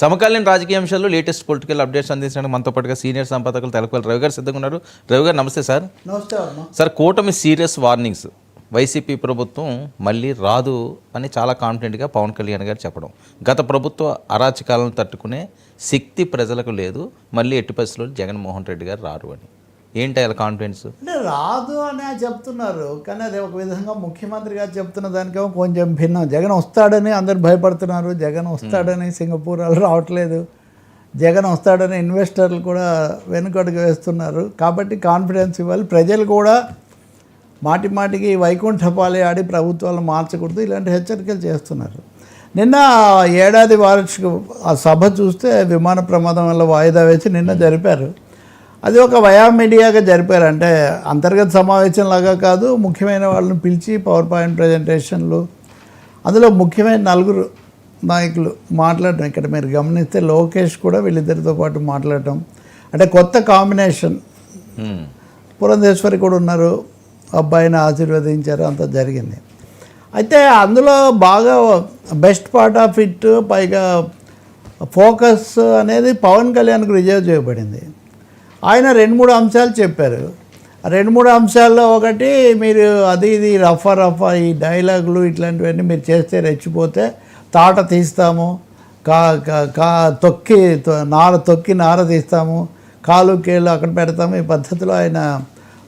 సమకాలీన రాజకీయ అంశాల్లో లేటెస్ట్ పొలిటికల్ అప్డేట్స్ అందించడానికి మనతో పాటుగా సీనియర్ సంపాదకులు తెలపల్లి రవి గారు సిద్ధంగా ఉన్నారు. రవి గారు నమస్తే సార్. నమస్తే. సార్, కూటమి సీరియస్ వార్నింగ్స్, వైసీపీ ప్రభుత్వం మళ్ళీ రాదు అని చాలా కాన్ఫిడెంట్గా పవన్ కళ్యాణ్ గారు చెప్పడం, గత ప్రభుత్వ అరాచకాలను తట్టుకునే శక్తి ప్రజలకు లేదు, మళ్ళీ ఎట్టి పరిస్థితుల్లో జగన్మోహన్ రెడ్డి గారు రారు అని. ఏంటి అలా కాన్ఫిడెన్స్? అంటే రాదు అనే చెప్తున్నారు, కానీ అది ఒక విధంగా ముఖ్యమంత్రి గారు చెప్తున్న దానికేమో కొంచెం భిన్నం. జగన్ వస్తాడని అందరు భయపడుతున్నారు, జగన్ వస్తాడని సింగపూర్ వాళ్ళు రావట్లేదు, జగన్ వస్తాడని ఇన్వెస్టర్లు కూడా వెనుకడుగు వేస్తున్నారు. కాబట్టి కాన్ఫిడెన్స్ ఇవ్వాలి. ప్రజలు కూడా మాటి మాటికి వైకుంఠపాలి ఆడి ప్రభుత్వాలను మార్చకూడదు, ఇలాంటి హెచ్చరికలు చేస్తున్నారు. నిన్న ఏడాది వార్షిక ఆ సభ చూస్తే విమాన ప్రమాదం వల్ల వాయిదా వేసి నిన్న జరిపారు. అది ఒక వయా మీడియాగా జరిపారు. అంటే అంతర్గత సమావేశంలాగా కాదు, ముఖ్యమైన వాళ్ళని పిలిచి పవర్ పాయింట్ ప్రజెంటేషన్లు, అందులో ముఖ్యమైన 4 నాయకులు మాట్లాడటం. ఇక్కడ మీరు గమనిస్తే లోకేష్ కూడా వీళ్ళిద్దరితో పాటు మాట్లాడటం, అంటే కొత్త కాంబినేషన్. పురంధేశ్వరి కూడా ఉన్నారు, అబ్బాయిని ఆశీర్వదించారు, అంతా జరిగింది. అయితే అందులో బాగా బెస్ట్ పార్ట్ ఆఫ్ ఇట్, పైగా ఫోకస్ అనేది పవన్ కళ్యాణ్కి రిజర్వ్ చేయబడింది. ఆయన 2-3 అంశాలు చెప్పారు. ఆ 2-3 అంశాల్లో ఒకటి, మీరు అది ఇది రఫా ఈ డైలాగులు ఇట్లాంటివన్నీ మీరు చేస్తే రెచ్చిపోతే తాట తీస్తాము, తొక్కి నార తీస్తాము, కాలు కేళ్ళు అక్కడ పెడతాము, ఈ పద్ధతిలో ఆయన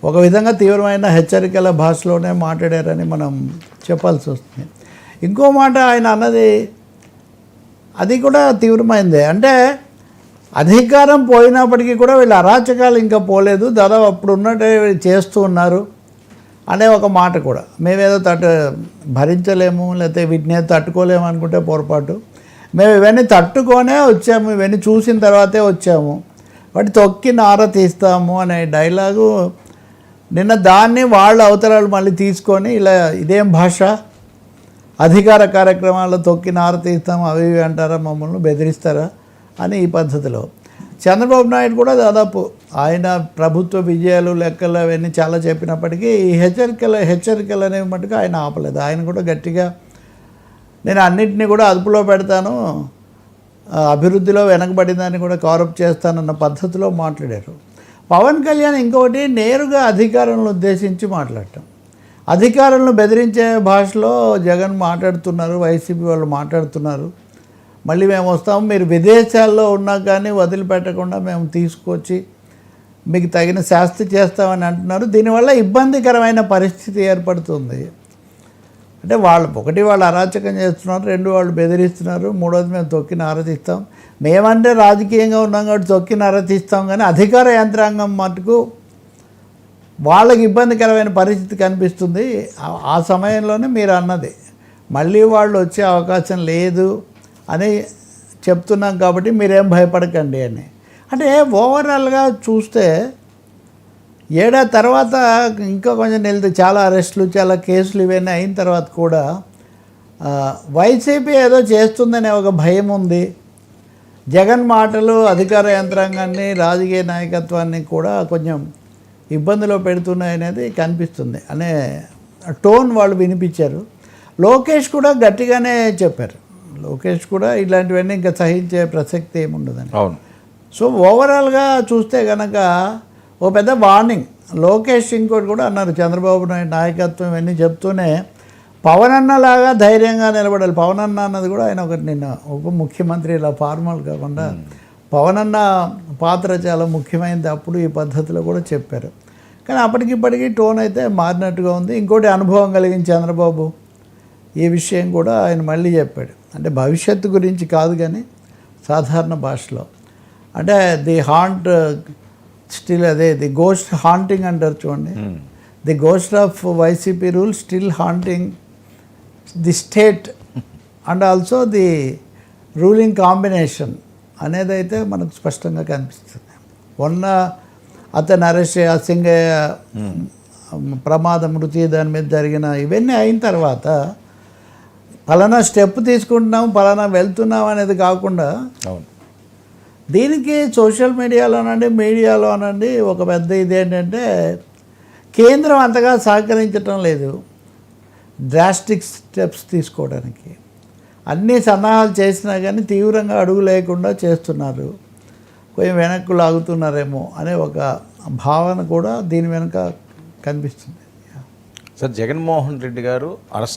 ఒక విధంగా తీవ్రమైన హెచ్చరికల భాషలోనే మాట్లాడారని మనం చెప్పాల్సి వస్తుంది. ఇంకో మాట ఆయన అన్నది అది కూడా తీవ్రమైందే. అంటే అధికారం పోయినప్పటికీ కూడా వీళ్ళు అరాచకాలు ఇంకా పోలేదు, దాదాపు అప్పుడు ఉన్నట్టే చేస్తూ ఉన్నారు అనే ఒక మాట కూడా. మేమేదో భరించలేము, లేకపోతే వీటిని తట్టుకోలేము అనుకుంటే పొరపాటు. మేము ఇవన్నీ తట్టుకొనే వచ్చాము, ఇవన్నీ చూసిన తర్వాతే వచ్చాము, వాటి తొక్కి నార తీస్తాము అనే డైలాగు నిన్న దాన్ని వాళ్ళ అవతరాలు మళ్ళీ తీసుకొని ఇలా ఇదేం భాష, అధికార కార్యక్రమాల్లో తొక్కి నార తీస్తాము అవి ఇవి అంటారా, మమ్మల్ని బెదిరిస్తారా అని ఈ పద్ధతిలో. చంద్రబాబు నాయుడు కూడా దాదాపు ఆయన ప్రభుత్వ విజయాలు లెక్కలు అవన్నీ చాలా చెప్పినప్పటికీ ఈ హెచ్చరికలు అనేవి మటుకు ఆయన ఆపలేదు. ఆయన కూడా గట్టిగా నేను అన్నింటినీ కూడా అదుపులో పెడతాను, అభివృద్ధిలో వెనకబడిందాన్ని కూడా కవరప్ చేస్తానన్న పద్ధతిలో మాట్లాడారు. పవన్ కళ్యాణ్ ఇంకొకటి, నేరుగా అధికారులను ఉద్దేశించి మాట్లాడటం, అధికారులను బెదిరించే భాషలో జగన్ మాట్లాడుతున్నారు, వైసీపీ వాళ్ళు మాట్లాడుతున్నారు. మళ్ళీ మేము వస్తాము, మీరు విదేశాల్లో ఉన్నా కానీ వదిలిపెట్టకుండా మేము తీసుకొచ్చి మీకు తగిన శాస్తి చేస్తామని అంటున్నారు. దీనివల్ల ఇబ్బందికరమైన పరిస్థితి ఏర్పడుతుంది. అంటే వాళ్ళు అరాచకం చేస్తున్నారు, 2 వాళ్ళు బెదిరిస్తున్నారు, 3వది మేము తొక్కి నారదీస్తాం. మేమంటే రాజకీయంగా ఉన్నాం కాబట్టి తొక్కి నారదీస్తాం, కానీ అధికార యంత్రాంగం మటుకు వాళ్ళకి ఇబ్బందికరమైన పరిస్థితి కనిపిస్తుంది. ఆ సమయంలోనే మీరు అన్నది మళ్ళీ వాళ్ళు వచ్చే అవకాశం లేదు అని చెప్తున్నాం, కాబట్టి మీరేం భయపడకండి అని. అంటే ఓవరాల్గా చూస్తే ఏడాది తర్వాత ఇంకా కొంచెం నిలితే చాలా అరెస్టులు, చాలా కేసులు ఇవన్నీ అయిన తర్వాత కూడా వైసీపీ ఏదో చేస్తుందనే ఒక భయం ఉంది. జగన్ మాటలు అధికార యంత్రాంగాన్ని, రాజకీయ నాయకత్వాన్ని కూడా కొంచెం ఇబ్బందిలో పెడుతున్నాయనేది కనిపిస్తుంది అనే టోన్ వాళ్ళు వినిపించారు. లోకేష్ కూడా గట్టిగానే చెప్పారు. లోకేష్ కూడా ఇలాంటివన్నీ ఇంకా సహించే ప్రసక్తి ఏముండదని. అవును. సో ఓవరాల్గా చూస్తే కనుక ఓ పెద్ద వార్నింగ్. లోకేష్ ఇంకోటి కూడా అన్నారు, చంద్రబాబు నాయుడు నాయకత్వం ఇవన్నీ చెప్తూనే పవన్ అన్నలాగా ధైర్యంగా నిలబడాలి. పవన్ అన్న అన్నది కూడా ఆయన ఒకటి నిన్న ఉప ముఖ్యమంత్రి ఇలా ఫార్మల్ కాకుండా పవన్ అన్న పాత్ర చాలా ముఖ్యమైనది, అప్పుడు ఈ పద్ధతిలో కూడా చెప్పారు. కానీ అప్పటికిప్పటికీ టోన్ అయితే మారినట్టుగా ఉంది. ఇంకోటి అనుభవం కలిగిన చంద్రబాబు ఈ విషయం కూడా ఆయన మళ్ళీ చెప్పాడు. అంటే భవిష్యత్తు గురించి కాదు కానీ సాధారణ భాషలో, అంటే ది హాంట్ స్టిల్, అదే ది గోస్ట్ హాంటింగ్ అంటారు చూడండి, the ghost of YCP rule still haunting the state and also the ruling combination అనేది అయితే మనకు స్పష్టంగా కనిపిస్తుంది. మొన్న అతను అరెస్ట్ సింగయ్య ప్రమాద మృతి దాని మీద జరిగిన ఇవన్నీ అయిన తర్వాత ఫలానా స్టెప్ తీసుకుంటున్నాం, ఫలానా వెళ్తున్నాం అనేది కాకుండా దీనికి సోషల్ మీడియాలో అనండి ఒక పెద్ద ఇదేంటంటే కేంద్రం అంతగా సహకరించటం లేదు డ్రాస్టిక్ స్టెప్స్ తీసుకోవడానికి. అన్ని సన్నాహాలు చేసినా కానీ తీవ్రంగా అడుగు లేకుండా చేస్తున్నారు, కొంచెం వెనక్కు లాగుతున్నారేమో అనే ఒక భావన కూడా దీని వెనుక కనిపిస్తుంది. సార్, జగన్మోహన్ రెడ్డి గారు అరెస్ట్